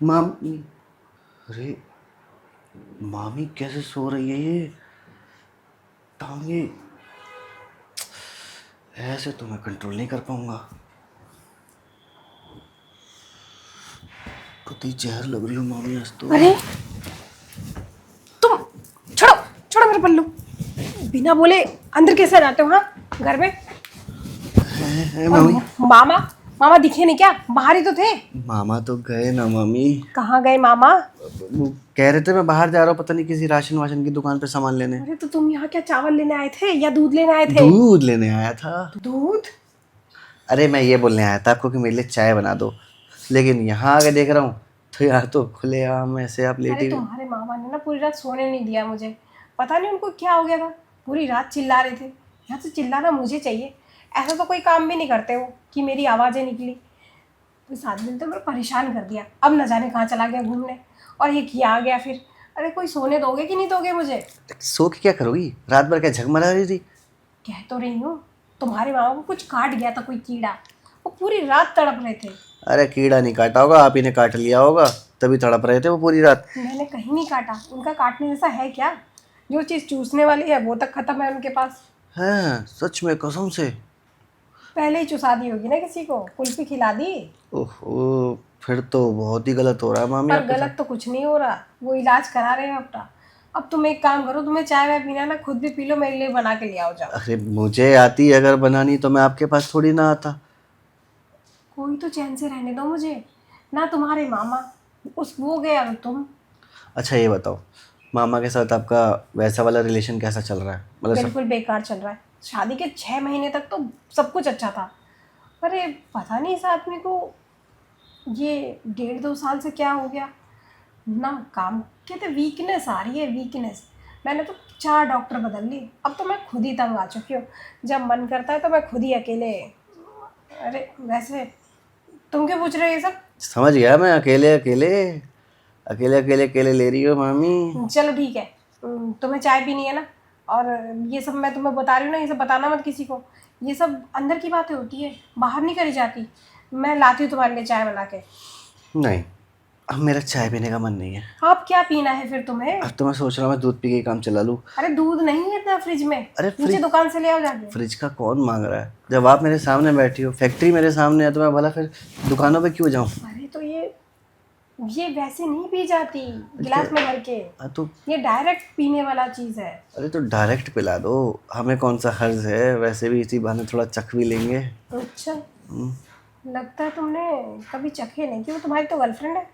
माम अरे मामी कैसे सो रही है ये? टांगे ऐसे तो मैं कंट्रोल नहीं कर पाऊंगा। कतई जहर लग रही हो मामी आज तो। अरे तुम छोड़ो छोड़ो मेरे पल्लू। बिना बोले अंदर कैसे जाते हो? हाँ, घर में। और मामी मामा मामा दिखे नहीं क्या? बाहर ही तो थे। मामा तो गए ना मामी। कहाँ गए मामा? वो कह रहे थे मैं बाहर जा रहा हूँ, पता नहीं किसी राशन वाशन की दुकान पे सामान लेने। अरे तो तुम यहाँ क्या चावल लेने आए थे या दूध लेने आए थे? दूध लेने आया था। दूध? अरे मैं ये बोलने आया था आपको कि मेरे लिए चाय बना दो, लेकिन यहाँ आके देख रहा हूँ तो यार तो खुले आम ऐसे आप अरे लेटी हुई। तुम्हारे मामा ने ना पूरी रात सोने नहीं दिया मुझे। पता नहीं उनको क्या हो गया था। पूरी रात चिल्ला रहे थे। यहाँ से चिल्लाना मुझे चाहिए। ऐसा तो कोई काम भी नहीं करते वो कि मेरी आवाज़ें निकली। इस आदमी ने तो मेरे परेशान कर दिया। अब न जाने कहाँ चला गया घूमने। और ये किया आ गया फिर। अरे कोई सोने दोगे कि नहीं दोगे मुझे? सो के क्या करोगी? रात भर क्या झगमगा रही थी? कह तो रही हूँ। तुम्हारे मामा को कुछ काट गया था कोई कीड़ा। वो पूरी रात तड़प रहे थे। अरे कीड़ा नहीं काटा होगा, आप ही ने काट लिया होगा, तभी तड़प रहे थे वो पूरी रात। मैंने कहीं नहीं काटा। उनका काटने जैसा है क्या? जो चीज़ चूसने वाली है वो तक खत्म है उनके पास। हैं सच में कसम से? पहले ही चुसा दी होगी ना किसी को, कुल्फी खिला दी। ओहो, फिर तो बहुत ही गलत हो रहा है मामी पर आपके साथ। गलत तो कुछ नहीं हो रहा। वो इलाज करा रहे हैं अपना। अब तुम एक काम करो, तुम्हें चाय वाय पीना ना, खुद भी पी लो, मेरे लिए बना के ले आओ जाओ। अरे मुझे आती है अगर बनानी तो मैं आपके पास थोड़ी ना आता। कोई तो चैन से रहने दो मुझे। ना तुम्हारे मामा, उस वो गया और तुम। अच्छा ये बताओ, मामा के साथ आपका वैसा वाला रिलेशन कैसा चल रहा है? मतलब सब। बिल्कुल बेकार चल रहा है। शादी के 6 महीने तक तो सब कुछ अच्छा था। अरे पता नहीं इस आदमी को ये 1.5-2 साल से क्या हो गया। ना काम, कहते वीकनेस आ रही है, वीकनेस। मैंने तो 4 डॉक्टर बदल लिए। अब तो मैं खुद ही तंग आ चुकी हूँ। जब मन करता है तो मैं खुद ही अकेले। अरे वैसे तुम क्यों पूछ रहे हो ये सब? समझ गया मैं, अकेले अकेले अकेले अकेले अकेले ले रही हो मामी। चलो ठीक है। तुम्हें चाय पीनी है ना? और ये सब मैं तुम्हें बता रही हूँ ना, ये सब बताना मत किसी को। ये सब अंदर की बातें होती है, बाहर नहीं करी जाती। मैं लाती हूँ तुम्हारे लिए चाय बना के। नहीं, अब मेरा चाय पीने का मन नहीं है। अब क्या पीना है फिर तुम्हें? अब तो मैं सोच रहा हूँ मैं दूध पी के ही काम चला लूँ। अरे दूध नहीं है इतना फ्रिज में। अरे नीचे फ्रिज, दुकान से ले आओ जाके। फ्रिज का कौन मांग रहा है? जब आप मेरे सामने बैठी हो, फैक्ट्री मेरे सामने है, तो मैं भला फिर दुकानों पे क्यों जाऊँ? अरे तो ये वैसे नहीं पी जाती क्या? गिलास में भर के। तो ये डायरेक्ट पीने वाला चीज़ है। अरे तो डायरेक्ट पिला दो, हमें कौन सा हर्ज है? वैसे भी इसी बहाने थोड़ा चख भी लेंगे। अच्छा, लगता है तुमने कभी चखे नहीं कि वो तुम्हारी तो गर्लफ्रेंड है।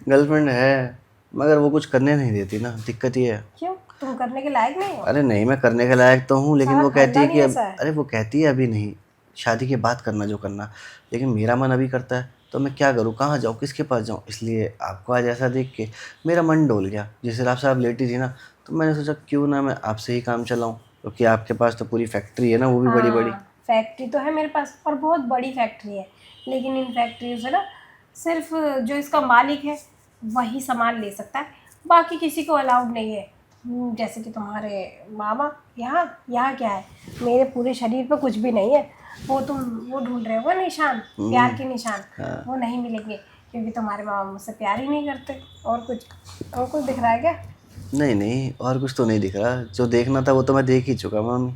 गर्लफ्रेंड है, मगर वो कुछ करने नहीं देती ना, दिक्कत ये है। क्यों, तुम करने के लायक नहीं हो? अरे नहीं, मैं करने के लायक तो हूँ, लेकिन सारा वो कहती है खानदान कि ही अब, ऐसा है। अरे वो कहती है अभी नहीं, शादी के बाद करना जो करना। लेकिन मेरा मन अभी करता है, तो मैं क्या करूँ, कहाँ जाऊँ, किसके पास जाऊँ? इसलिए आपको आज ऐसा देख के मेरा मन डोल गया। जिस हिसाब से आप लेटी थी ना, तो मैंने सोचा क्यों ना मैं आपसे ही काम चलाऊँ, क्योंकि आपके पास तो पूरी फैक्ट्री है ना, वो भी बड़ी बड़ी। हाँ, फैक्ट्री तो है मेरे पास और बहुत बड़ी फैक्ट्री है। लेकिन इन फैक्ट्रियों से ना सिर्फ जो इसका मालिक है वही सामान ले सकता है। बाकी किसी को अलाउड नहीं है। जैसे कि तुम्हारे मामा। यहाँ यहाँ क्या है, मेरे पूरे शरीर पे कुछ भी नहीं है। वो तुम वो ढूंढ रहे हो वो निशान, प्यार के निशान। वो नहीं मिलेंगे क्योंकि तुम्हारे मामा मुझसे प्यार ही नहीं करते। और कुछ दिख रहा है क्या? नहीं नहीं, और कुछ तो नहीं दिख रहा। जो देखना था वो तो मैं देख ही चुका मामी,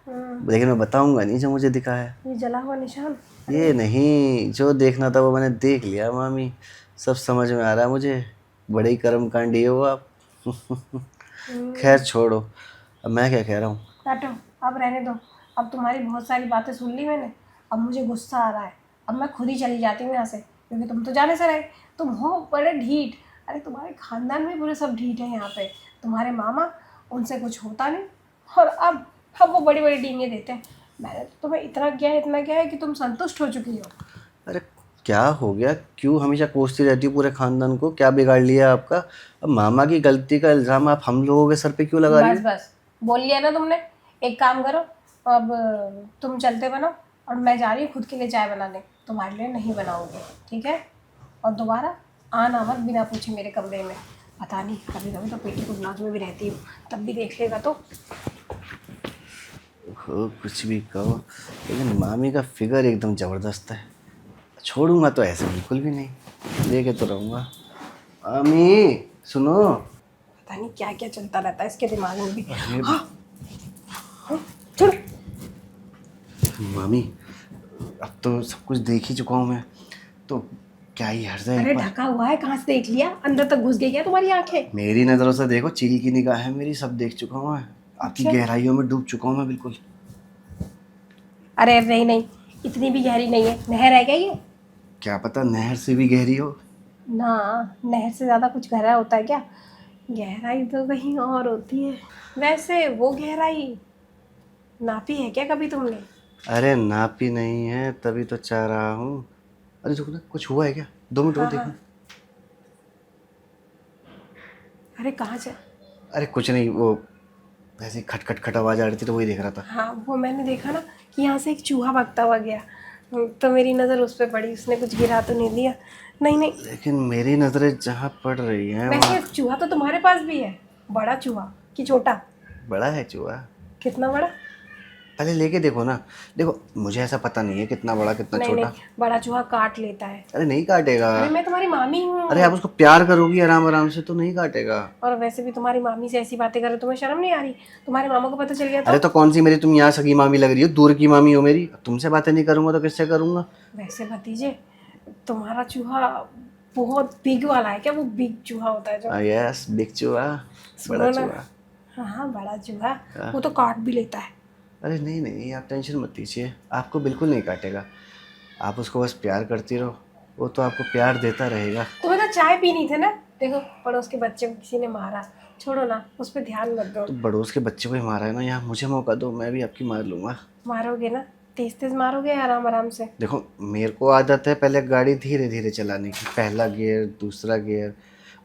हम्म, लेकिन मैं बताऊंगा नहीं जो मुझे दिखा है। ये जला हुआ निशान। ये नहीं, जो देखना था वो मैंने देख लिया मामी, सब समझ में आ रहा है मुझे। बड़े ही कर्मकांडी हो आप। खैर छोड़ो, अब मैं क्या कह रहा हूँ। हटो, अब रहने दो। अब तुम्हारी बहुत सारी बातें सुन ली मैंने। अब मुझे गुस्सा आ रहा है। अब मैं खुद ही चली जाती हूँ यहाँ से, क्योंकि तुम तो जाने से रहे। तुम हो बड़े ढीठ। अरे तुम्हारे खानदान में पूरे सब ढीठ हैं यहाँ पे। तुम्हारे मामा, उनसे कुछ होता नहीं। और अब वो बड़ी बड़ी डींगे देते हैं। मैंने तो तुम्हें इतना किया है कि तुम संतुष्ट हो चुकी हो। अरे क्या हो गया, क्यों हमेशा कोसती रहती हो पूरे खानदान को? क्या बिगाड़ लिया आपका? अब मामा की गलती का इल्ज़ाम आप हम लोगों के सर पे क्यों लगा रही बस हो? बस, बोल लिया ना तुमने। एक काम करो, अब तुम चलते बनो। और मैं जा रही हूँ खुद के लिए चाय बनाने। तुम्हारे लिए नहीं बनाऊंगी, ठीक है? और दोबारा आना मत बिना पूछे मेरे कमरे में। पता नहीं, कभी कभी तो पेटी को ब्लाउज में भी रहती हूँ, तब भी देख लेगा तो। हो कुछ भी कहो, लेकिन मामी का फिगर एकदम ज़बरदस्त है। छोड़ूंगा तो ऐसे बिल्कुल भी नहीं, लेके तो रहूँगा। मामी सुनो। पता नहीं क्या क्या चलता रहता है इसके दिमाग में भी। अरे छोड़। मामी, अब तो सब कुछ देख ही चुका हूँ मैं, तो क्या ही हर्ज है अरे एक बार। ढका हुआ है, कहाँ से देख लिया? अंदर तक घुस गई क्या तुम्हारी आंखें? मेरी नज़रों से देखो, चील की निगाह है मेरी, सब देख चुका हूँ मैं। आपकी अच्छा। गहराइयों में डूब चुका हूँ मैं बिल्कुल। अरे नहीं नहीं, इतनी भी गहरी नहीं है। नहर है क्या ये? क्या पता नहर से भी गहरी हो। ना, नहर से ज़्यादा कुछ गहरा होता है क्या? गहराई तो कहीं और होती है। वैसे वो गहराई नापी है क्या कभी तुमने? अरे नापी नहीं है, तभी तो चाह रहा हूँ। अरे रुको ना, कुछ हुआ है क्या? 2 मिनट और हाँ हाँ। देखना। अरे कहाँ से? अरे कुछ नहीं, वो ऐसे ही खट खट खट आवाज़ आ रही थी तो वही देख रहा था। हाँ, वो मैंने देखा ना कि यहाँ से एक चूहा भागता हुआ गया, तो मेरी नज़र उस पर पड़ी। उसने कुछ गिरा तो नहीं दिया? नहीं नहीं। लेकिन मेरी नज़रें जहाँ पड़ रही हैं वैसे वहाँ। चूहा तो तुम्हारे पास भी है। बड़ा चूहा कि छोटा? बड़ा है चूहा। कितना बड़ा? पहले लेके देखो ना। देखो मुझे ऐसा पता नहीं है कितना बड़ा कितना नहीं नहीं, छोटा। बड़ा चूहा काट लेता है। अरे नहीं काटेगा। अरे मैं तुम्हारी मामी अरे हूँ। आप उसको प्यार करोगी आराम आराम से तो नहीं काटेगा। और वैसे भी तुम्हारी मामी से ऐसी बातें करे तुम्हें शर्म नहीं आ रही? तुम्हारे मामा को पता चल गया अरे तो? तो कौन सी मेरी तुम यहाँ सगी मामी लग रही हो, दूर की मामी हो मेरी। तुमसे बातें नहीं करूंगा तो किससे करूंगा? वैसे भतीजे, तुम्हारा चूहा बहुत बिग वाला है क्या? वो बिग चूहा होता है जो। यस, बिग चूहा। बड़ा सुनो ना। चूहा। हाँ हाँ, बड़ा चूहा। हाँ। वो तो काट भी लेता है। अरे नहीं नहीं, आप टेंशन मत लीजिए, आपको बिल्कुल नहीं काटेगा। आप उसको बस प्यार करती रहो, वो तो आपको प्यार देता रहेगा। तुम्हें तो चाय पीनी थी ना। देखो, पड़ोस के बच्चे को किसी ने मारा। छोड़ो ना, उस पर ध्यान मत दो। तो बड़ोस के बच्चे को ही मारा है ना, यहाँ मुझे मौका दो, मैं भी आपकी मार लूंगा। मारोगे ना? तेज तेज मारोगे या आराम आराम से? देखो मेरे को आदत है पहले गाड़ी धीरे धीरे चलाने की, पहला गियर दूसरा गियर,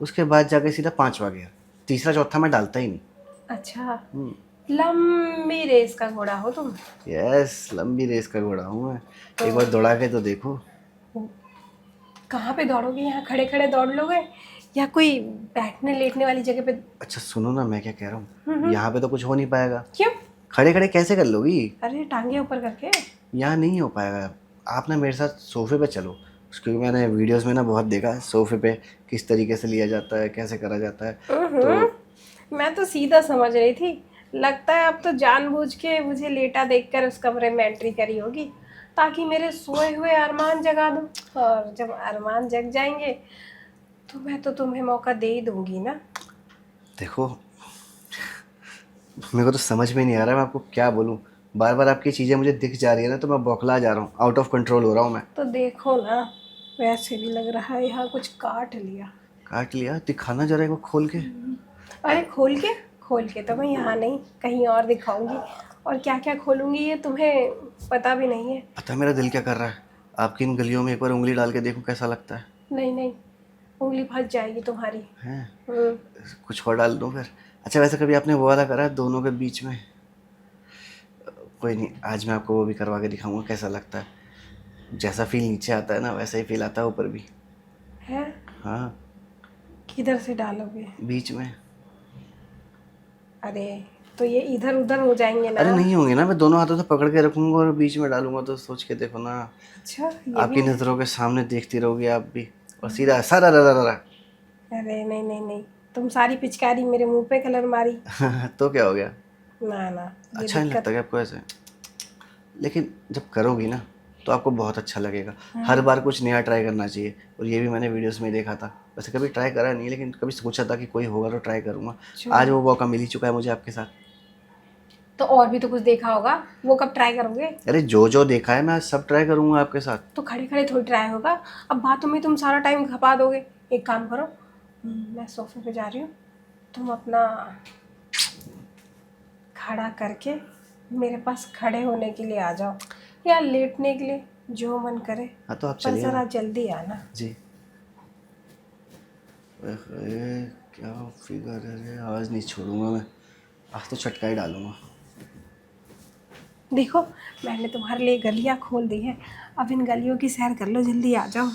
उसके बाद जाके सीधा 5वां गियर, तीसरा चौथा मैं डालता ही नहीं। अच्छा, लंबी रेस का घोड़ा हो तुम। यस, लंबी रेस का घोड़ा हूँ मैं। तो एक बार दौड़ा के तो देखो। कहाँ पे दौड़ोगे? यहाँ खड़े खड़े दौड़ लोगे या कोई बैठने लेटने वाली जगह पे? अच्छा सुनो ना, मैं क्या कह रहा हूँ, यहाँ पे तो कुछ हो नहीं पाएगा। क्यों? खड़े खड़े कैसे कर लोगी? अरे टांगे ऊपर करके। यहाँ नहीं हो पाएगा। आप ना मेरे साथ सोफे पे चलो, क्योंकि मैंने वीडियोस में ना बहुत देखा है सोफे पे किस तरीके से लिया जाता है, कैसे करा जाता है। तो मैं तो सीधा समझ रही थी। लगता है अब तो जानबूझ के मुझे लेटा देखकर उस कमरे में एंट्री करी होगी, ताकि मेरे सोए हुए अरमान जगा दूं। और जब अरमान जग जाएंगे तो मैं तो तुम्हें मौका दे ही दूंगी ना। देखो, मेरे को तो समझ में नहीं आ रहा मैं आपको क्या बोलूँ। बार बार आपकी चीज़ें मुझे दिख जा रही है ना, तो मैं बौखला जा रहा हूँ, आउट ऑफ कंट्रोल हो रहा हूँ मैं। तो देखो ना, वैसे भी लग रहा है यहाँ कुछ काट लिया। काट लिया? दिखाना जरा एक बार खोल के। अरे खोल के? खोल के तो मैं यहाँ नहीं, कहीं और दिखाऊंगी। और क्या क्या खोलूंगी ये तुम्हें पता भी नहीं है। पता है मेरा दिल क्या कर रहा है? आपकी इन गलियों में एक बार उंगली डाल के देखूं कैसा लगता है। नहीं नहीं, उंगली फंस जाएगी तुम्हारी। हैं? हम्म। कुछ और डाल दूं फिर? अच्छा वैसे कभी आपने वो वाला करा है दोनों के बीच में? कोई नहीं, आज मैं आपको वो भी करवा के दिखाऊंगा कैसा लगता है। जैसा फील नीचे आता है ना, वैसा ही फील आता है ऊपर भी। है? हाँ, किधर से डालोगे? बीच में। अरे तो ये इधर उधर हो जाएंगे ना। अरे नहीं होंगे ना, मैं दोनों हाथों से पकड़ के रखूंगा और बीच में डालूंगा, तो सोच के देखो ना। अच्छा, ये भी आपकी है। नज़रों के सामने देखती रहोगी आप भी, और सीधा सारा अरे नहीं नहीं नहीं, तुम सारी पिचकारी मेरे मुंह पे कलर मारी। तो क्या हो गया? ना ना, ये अच्छा नहीं लगता दिक्कत। क्या आपको ऐसे? लेकिन जब करोगी ना तो आपको बहुत अच्छा लगेगा। हर बार कुछ नया ट्राई करना चाहिए, और ये भी मैंने वीडियोस में देखा था। वैसे कभी ट्राई करा नहीं, लेकिन कभी सोचा था कि कोई होगा तो ट्राई करूँगा। आज वो मौका मिल ही चुका है मुझे आपके साथ। तो और भी तो कुछ देखा होगा, वो कब ट्राई करोगे? अरे जो जो देखा है मैं आज सब ट्राई करूँगा आपके साथ। तो खड़े खड़े थोड़ी ट्राई होगा। अब बातों में तुम सारा टाइम खपा दोगे। एक काम करो, मैं सोफे पे जा रही हूँ, तुम अपना खड़ा करके मेरे पास खड़े होने के लिए आ जाओ, या लेटने के लिए, जो मन करे। हाँ तो आप पर चलिए ज़रा ना। जल्दी आना। जी। अरे क्या फिगर है रे, आज नहीं छोड़ूंगा मैं, आज तो चटका ही डालूंगा। देखो, मैंने तुम्हारे लिए गलियाँ खोल दी है। अब इन गलियों की सैर कर लो, जल्दी आ जाओ।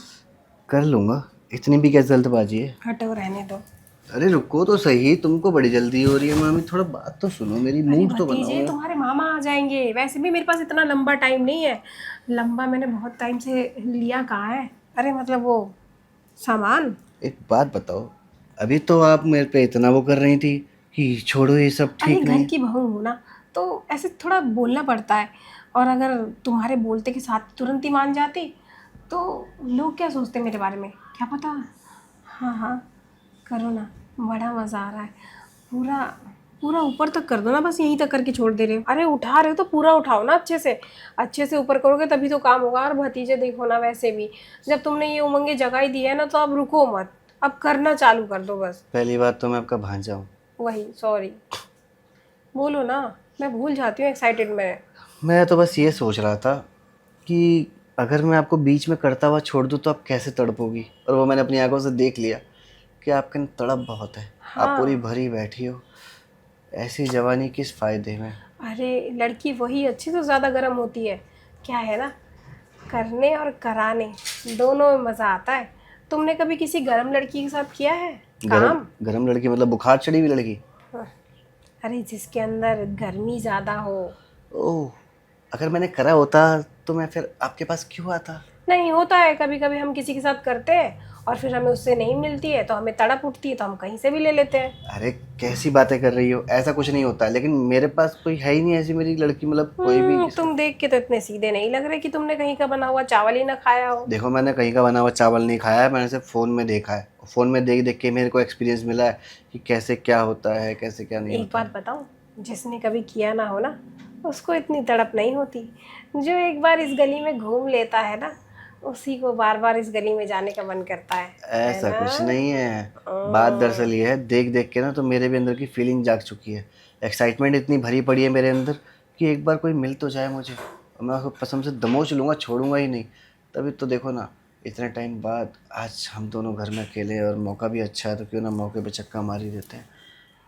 कर लूँगा, इतनी भी क्या जल्दबाजी है? हटो, रहने दो। अरे रुको तो सही, तुमको बड़ी जल्दी हो रही है मामी, थोड़ा बात तो सुनो मेरी, अरे मूड तो भतीजे, बनाओ। तुम्हारे मामा आ जाएंगे। वैसे भी मेरे पास इतना लंबा टाइम नहीं है। लंबा मैंने बहुत टाइम से लिया कहाँ है। अरे मतलब वो सामान। एक बात बताओ, अभी तो आप मेरे पे इतना वो कर रही थी कि छोड़ो ये सब अरे ठीक घर नहीं। की बहू हूँ ना, तो ऐसे थोड़ा बोलना पड़ता है। और अगर तुम्हारे बोलते के साथ तुरंत ही मान जाती तो लोग क्या सोचते मेरे बारे में क्या पता। हाँ हाँ, करो ना, बड़ा मज़ा आ रहा है। पूरा पूरा ऊपर तक कर दो ना, बस यहीं तक करके छोड़ दे रहे हो। अरे उठा रहे हो तो पूरा उठाओ ना, अच्छे से ऊपर करोगे तभी तो काम होगा। और भतीजे देखो ना, वैसे भी जब तुमने ये उमंगे जगा ही दी है ना, तो अब रुको मत, अब करना चालू कर दो बस। पहली बात तो मैं आपका भांजा हूँ। वही, सॉरी। बोलो ना, मैं भूल जाती हूँ एक्साइटेड में। मैं तो बस ये सोच रहा था कि अगर मैं आपको बीच में करता हुआ छोड़ दूँ तो आप कैसे तड़पोगी, और वो मैंने अपनी आंखों से देख लिया कि आपके अंदर तड़प बहुत है। आप पूरी हाँ, भरी बैठी हो, ऐसी जवानी किस फ़ायदे में। अरे लड़की वही अच्छी तो ज़्यादा गर्म होती है। क्या है ना, करने और कराने दोनों में मज़ा आता है। तुमने कभी किसी गर्म लड़की के साथ किया है गरम काम? गरम लड़की मतलब बुखार चढ़ी हुई लड़की? हाँ, अरे जिसके अंदर गर्मी ज़्यादा हो। ओह, अगर मैंने करा होता तो मैं फिर आपके पास क्यों आता। नहीं, होता है कभी कभी हम किसी के साथ करते हैं और फिर हमें उससे नहीं मिलती है तो हमें तड़प उठती है, तो हम कहीं से भी ले लेते हैं। अरे कैसी बातें कर रही हो, ऐसा कुछ नहीं होता। लेकिन मेरे पास कोई है ही नहीं ऐसी मेरी लड़की, मतलब कोई भी जिसका। तुम देख के तो इतने सीधे नहीं लग रहे कि तुमने कहीं का बना हुआ चावल ही ना खाया हो। देखो, मैंने कहीं का बना हुआ चावल नहीं खाया है, मैंने सिर्फ फ़ोन में देखा है। फ़ोन में देख देख के मेरे को एक्सपीरियंस मिला है कि कैसे क्या होता है, कैसे क्या नहीं एक होता बात है। बताऊं, जिसने कभी किया ना हो ना, उसको इतनी तड़प नहीं होती। जो एक बार इस गली में घूम लेता है ना, उसी को बार बार इस गली में जाने का मन करता है ऐसा ना। कुछ नहीं है। बात ओ, दरअसल ये है, देख देख के ना तो मेरे भी अंदर की फीलिंग जाग चुकी है। एक्साइटमेंट इतनी भरी पड़ी है मेरे अंदर कि एक बार कोई मिल तो जाए मुझे, और मैं उसको पसंद से दबोच लूँगा, छोड़ूंगा ही नहीं। तभी तो देखो ना, इतने टाइम बाद आज हम दोनों घर में अकेले, और मौका भी अच्छा है, तो क्यों ना मौके पे चक्का मार ही देते हैं।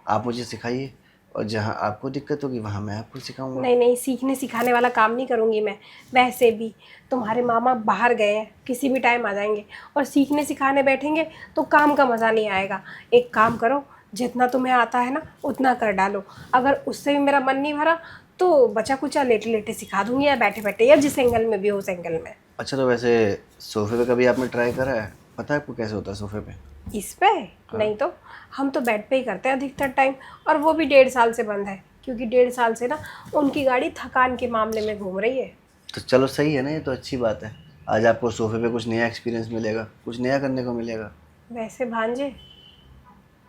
आप मुझे सिखाइए, और जहाँ आपको दिक्कत होगी वहाँ मैं आपको सिखाऊंगा। नहीं नहीं, सीखने सिखाने वाला काम नहीं करूँगी मैं। वैसे भी तुम्हारे मामा बाहर गए हैं, किसी भी टाइम आ जाएंगे, और सीखने सिखाने बैठेंगे तो काम का मज़ा नहीं आएगा। एक काम करो, जितना तुम्हें आता है ना उतना कर डालो। अगर उससे भी मेरा मन नहीं भरा तो बचा कुचा लेटे लेटे सिखा दूंगी, या बैठे बैठे, या जिस एंगल में भी हो उस एंगल में। अच्छा, तो वैसे सोफे पे कभी आपने ट्राई करा है? पता है आपको कैसे होता है सोफे पे? इस पे हाँ। नहीं तो, हम तो बेड पे ही करते हैं अधिकतर टाइम। और वो भी 1.5 साल से बंद है, क्योंकि 1.5 साल से ना उनकी गाड़ी थकान के मामले में घूम रही है। तो चलो सही है ना, ये तो अच्छी बात है। आज आपको सोफे पे कुछ नया एक्सपीरियंस मिलेगा, कुछ नया करने को मिलेगा। वैसे भांजे,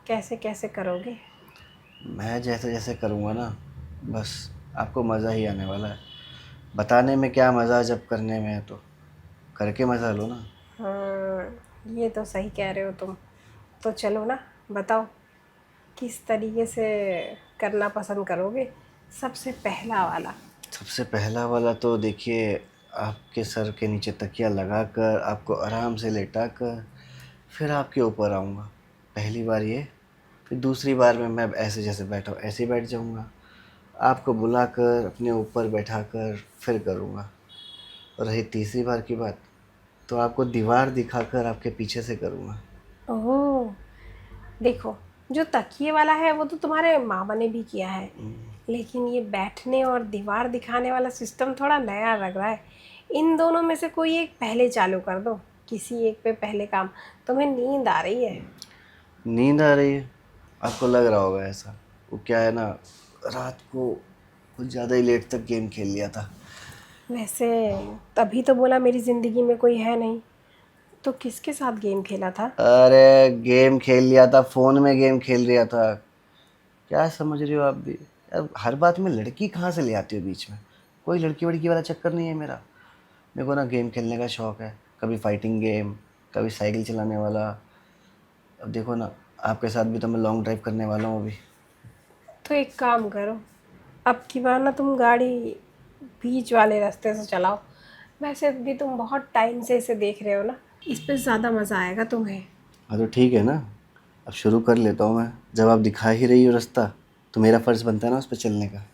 कैसे कैसे करोगे? मैं जैसे जैसे करूँगा ना, बस आपको मज़ा ही आने वाला है। बताने में क्या मज़ा जब करने में है, तो करके मज़ा लो ना। हाँ, ये तो सही कह रहे हो तुम। तो चलो ना, बताओ किस तरीके से करना पसंद करोगे, सबसे पहला वाला। सबसे पहला वाला तो देखिए, आपके सर के नीचे तकिया लगाकर आपको आराम से लेटा कर फिर आपके ऊपर आऊँगा। पहली बार ये, फिर दूसरी बार में मैं ऐसे जैसे बैठा हूँ ऐसे ही बैठ जाऊँगा। आपको बुलाकर अपने ऊपर बैठाकर फिर करूँगा। और रही तीसरी बार की बात, तो आपको दीवार दिखाकर आपके पीछे से करूँगा। ओह, देखो, जो तकिए वाला है वो तो तुम्हारे मामा ने भी किया है, लेकिन ये बैठने और दीवार दिखाने वाला सिस्टम थोड़ा नया लग रहा है। इन दोनों में से कोई एक पहले चालू कर दो, किसी एक पे पहले काम। तुम्हें नींद आ रही है? नींद आ रही है? आपको लग रहा होगा ऐसा। वो क्या है ना, रात को कुछ ज़्यादा ही लेट तक गेम खेल लिया था। वैसे तभी तो बोला मेरी ज़िंदगी में कोई है नहीं। तो किसके साथ गेम खेला था? अरे गेम खेल लिया था, फ़ोन में गेम खेल रहा था। क्या समझ रहे हो आप भी यार, हर बात में लड़की कहाँ से ले आती हो बीच में। कोई लड़की वड़की वाला चक्कर नहीं है मेरा। मेरे को ना गेम खेलने का शौक़ है, कभी फाइटिंग गेम, कभी साइकिल चलाने वाला। अब देखो ना, आपके साथ भी तो मैं लॉन्ग ड्राइव करने वाला हूँ अभी। तो एक काम करो, अब की बार ना तुम गाड़ी बीच वाले रास्ते से चलाओ। वैसे भी तुम बहुत टाइम से इसे देख रहे हो ना, इस पे ज़्यादा मज़ा आएगा तुम्हें। हाँ तो ठीक है ना, अब शुरू कर लेता हूँ मैं। जब आप दिखा ही रही हो रास्ता, तो मेरा फ़र्ज़ बनता है ना उस पर चलने का।